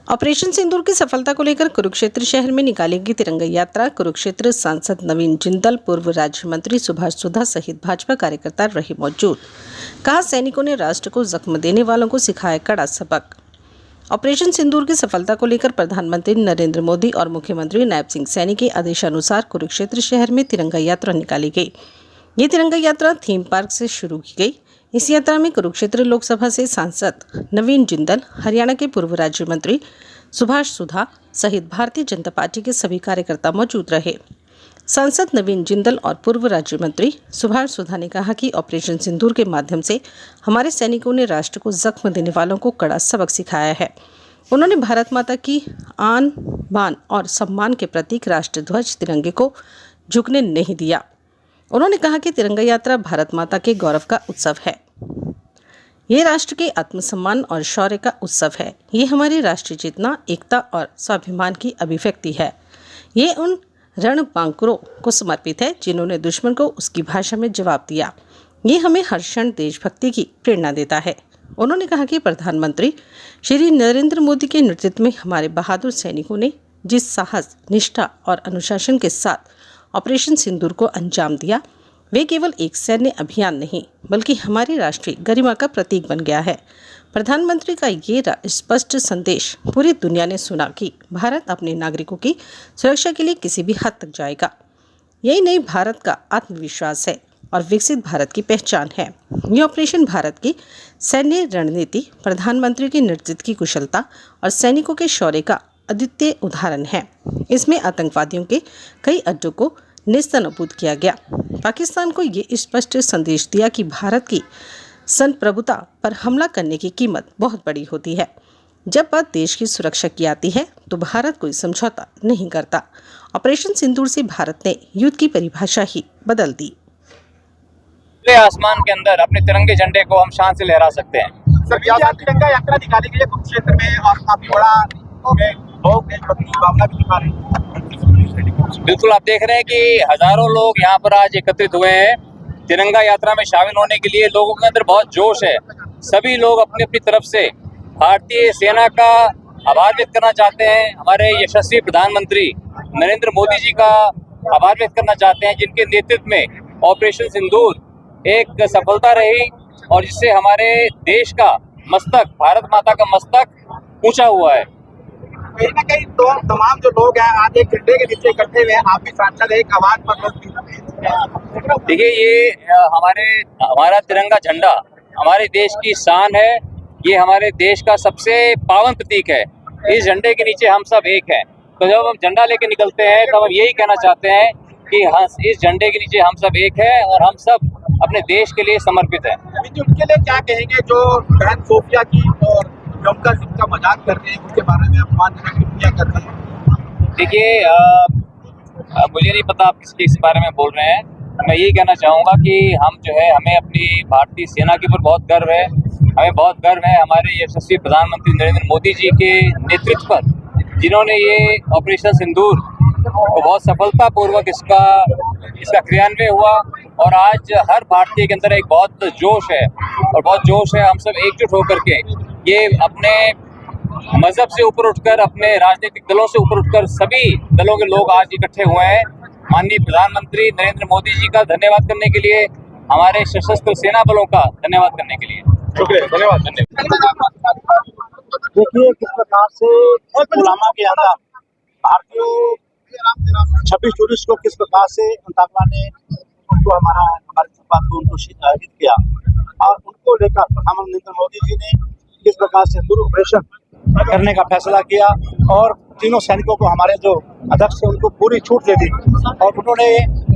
Operation सिंदूर की सफलता को लेकर कुरुक्षेत्र शहर में निकाली गई तिरंगा यात्रा। कुरुक्षेत्र सांसद नवीन जिंदल, पूर्व राज्य मंत्री सुभाष सुधा सहित भाजपा कार्यकर्ता रहे मौजूद। कहा, सैनिकों ने राष्ट्र को जख्म देने वालों को सिखाया कड़ा सबक। ऑपरेशन सिंदूर की सफलता को लेकर प्रधानमंत्री नरेंद्र मोदी और मुख्यमंत्री नायब सिंह सैनी के आदेशानुसार कुरुक्षेत्र शहर में तिरंगा यात्रा निकाली गई। ये तिरंगा यात्रा थीम पार्क से शुरू की गई। इस यात्रा में कुरुक्षेत्र लोकसभा से सांसद नवीन जिंदल, हरियाणा के पूर्व राज्य मंत्री सुभाष सुधा सहित भारतीय जनता पार्टी के सभी कार्यकर्ता मौजूद रहे। सांसद नवीन जिंदल और पूर्व राज्य मंत्री सुभाष सुधा ने कहा कि ऑपरेशन सिंदूर के माध्यम से हमारे सैनिकों ने राष्ट्र को जख्म देने वालों को कड़ा सबक सिखाया है। उन्होंने भारत माता की आन बान और सम्मान के प्रतीक राष्ट्र ध्वज तिरंगे को झुकने नहीं दिया। उन्होंने कहा कि तिरंगा यात्रा भारत माता के गौरव का उत्सव है। ये राष्ट्र के आत्मसम्मान और शौर्य का उत्सव है। ये हमारी राष्ट्रीय चेतना, एकता और स्वाभिमान की अभिव्यक्ति है। ये उन रणबांकुरों को समर्पित है जिन्होंने दुश्मन को उसकी भाषा में जवाब दिया। ये हमें हर क्षण देशभक्ति की प्रेरणा देता है। उन्होंने कहा कि प्रधानमंत्री श्री नरेंद्र मोदी के नेतृत्व में हमारे बहादुर सैनिकों ने जिस साहस, निष्ठा और अनुशासन के साथ ऑपरेशन सिंदूर को अंजाम दिया, वे केवल एक सैन्य अभियान नहीं बल्कि हमारी राष्ट्रीय गरिमा का प्रतीक बन गया है। प्रधानमंत्री का ये स्पष्ट संदेश पूरी दुनिया ने सुना कि भारत अपने नागरिकों की सुरक्षा के लिए किसी भी हद तक जाएगा। यही नई भारत का आत्मविश्वास है और विकसित भारत की पहचान है। ये ऑपरेशन भारत की सैन्य रणनीति, प्रधानमंत्री के नेतृत्व की कुशलता और सैनिकों के शौर्य का अद्वितीय उदाहरण है। इसमें आतंकवादियों के कई अड्डों को नेस्तनाबूद किया गया। पाकिस्तान को ये स्पष्ट संदेश दिया कि भारत की संप्रभुता पर हमला करने की कीमत बहुत बड़ी होती है। जब बात देश की सुरक्षा की आती है तो भारत कोई समझौता नहीं करता। ऑपरेशन सिंदूर से भारत ने युद्ध की परिभाषा ही बदल दी। खुले आसमान के अंदर अपने तिरंगे झंडे को हम शान से लहरा सकते हैं। तिरंगा यात्रा निकाली गई है कुरुक्षेत्र में और काफी बड़ा लोग देशभक्ति की भावना भी दिखा रहे हैं। बिल्कुल, आप देख रहे हैं कि हजारों लोग यहाँ पर आज एकत्रित हुए हैं तिरंगा यात्रा में शामिल होने के लिए। लोगों के अंदर बहुत जोश है। सभी लोग अपनी अपनी तरफ से भारतीय सेना का आभार व्यक्त करना चाहते हैं। हमारे यशस्वी प्रधानमंत्री नरेंद्र मोदी जी का आभार व्यक्त करना चाहते हैं, जिनके नेतृत्व में ऑपरेशन सिंदूर एक सफलता रही और जिससे हमारे देश का मस्तक, भारत माता का मस्तक ऊंचा हुआ है। कहीं ना कहीं तो तमाम जो लोग हैं आज एक झंडे के नीचे इकट्ठे हुए हैं। आप भी सांसद एक आवाज पर देखिए, ये हमारा तिरंगा झंडा हमारे देश की शान है। ये हमारे देश का सबसे पावन प्रतीक है। इस झंडे के नीचे हम सब एक हैं। तो जब हम झंडा लेके निकलते हैं तब हम यही कहना चाहते हैं कि हाँ, इस झंडे के नीचे हम सब एक हैं और हम सब अपने देश के लिए समर्पित हैं। उनके लिए क्या कहेंगे जो बहन सोफिया की और जमका सिंह का मजाक कर रहे हैं, उनके बारे में अपमानजनक टिप्पणियां कर रहे हैं? देखिए, मुझे नहीं पता आप किस बारे में बोल रहे हैं। मैं यही कहना चाहूँगा कि हम जो है, हमें अपनी भारतीय सेना के ऊपर बहुत गर्व है। हमें बहुत गर्व है हमारे यशस्वी प्रधानमंत्री नरेंद्र मोदी जी के नेतृत्व पर, जिन्होंने ये ऑपरेशन सिंदूर को बहुत सफलतापूर्वक इसका क्रियान्वयन हुआ और आज हर भारतीय के अंदर एक बहुत जोश है और बहुत जोश है। हम सब एकजुट होकर के ये अपने मजहब से ऊपर उठकर, अपने राजनीतिक दलों से ऊपर उठकर सभी दलों के लोग आज इकट्ठे हुए हैं माननीय प्रधानमंत्री नरेंद्र मोदी जी का धन्यवाद करने के लिए, हमारे सशस्त्र सेना बलों का धन्यवाद करने के लिए। शुक्रिया, धन्यवाद। देखिए किस प्रकार से पुलवामा के अंदर भारतीय 26 टूरिस्ट को किस प्रकार से अंताकवा ने उनको हमारे को उनको शहीद किया और उनको लेकर प्रधानमंत्री नरेंद्र मोदी जी ने किस प्रकार से सिंदूर ऑपरेशन करने का फैसला किया और तीनों सैनिकों को, हमारे जो अध्यक्ष थे, उनको पूरी छूट दे दी और उन्होंने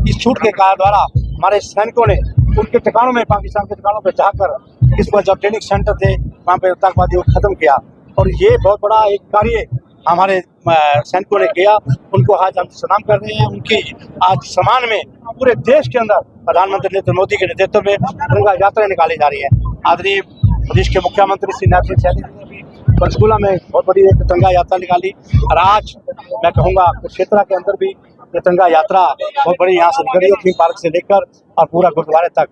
इस छूट के कारण द्वारा हमारे सैनिकों ने उनके ठिकानों में, पाकिस्तान के ठिकानों पर जाकर इस पर जो ट्रेनिंग सेंटर थे वहाँ पे आतंकवादियों को खत्म किया और ये बहुत बड़ा एक कार्य हमारे सैनिकों ने किया। उनको आज हम सलाम कर रहे हैं। उनकी आज सम्मान में पूरे देश के अंदर प्रधानमंत्री नरेंद्र मोदी के नेतृत्व में तिरंगा यात्रा निकाली जा रही है। आदरणीय प्रदेश के मुख्यमंत्री श्री नायब सिंह सैनी ने भी पंचकुला में बहुत बड़ी एक तिरंगा यात्रा निकाली और आज मैं कहूँगा कुरुक्षेत्र के अंदर भी तिरंगा यात्रा बहुत बड़ी यहाँ से निकली है, थीम पार्क से लेकर और पूरा गुरुद्वारे तक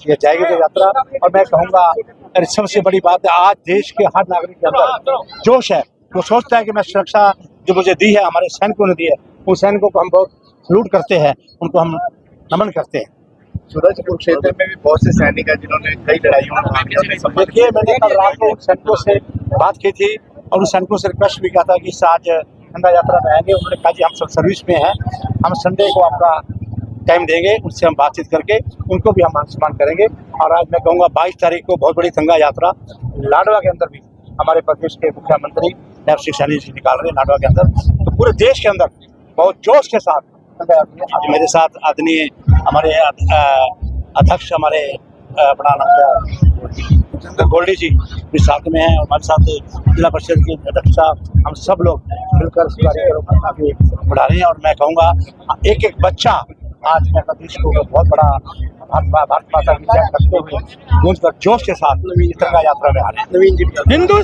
ये जाएगी तो यात्रा। और मैं कहूँगा सबसे बड़ी बात है आज देश के हर नागरिक के अंदर जोश है वो सोचता है कि मैं सुरक्षा जो मुझे दी है, हमारे सैनिकों ने दी है, उन सैनिकों को हम बहुत सलूट करते हैं, उनको हम नमन करते हैं। सूरजपुर क्षेत्र में भी बहुत से सैनिक हैं जिन्होंने कई लड़ाइयों में भाग लिया। देखिए, मैंने कल रात को उन सैनिकों से बात की थी और उन सैनिकों से रिक्वेस्ट भी किया था कि आज गंगा यात्रा में आएंगे। उन्होंने कहा जी हम सब सर्विस में हैं, हम संडे को आपका टाइम देंगे, उनसे हम बातचीत करके उनको भी हम मान सम्मान करेंगे। और आज मैं कहूँगा 22 तारीख को बहुत बड़ी गंगा यात्रा लाडवा के अंदर भी हमारे प्रदेश के मुख्यमंत्री नायब श्री सैनी जी निकाल रहे हैं। लाडवा के अंदर तो पूरे देश के अंदर बहुत जोश के साथ गंगा यात्रा। आज मेरे साथ आदरणीय हमारे अध्यक्ष हमारे अपना नाम गोल्डी जी भी साथ में हैं, हमारे साथ जिला परिषद की अध्यक्ष, हम सब लोग मिलकर इस कार्यक्रम को काफी बढ़ा रहे हैं। और मैं कहूँगा एक एक बच्चा आज मैं प्रदेश को बहुत बड़ा भारत माता की जय करते हुए गूंज कर जोश के साथ तिरंगा यात्रा में आ रहे हैं। हिंदू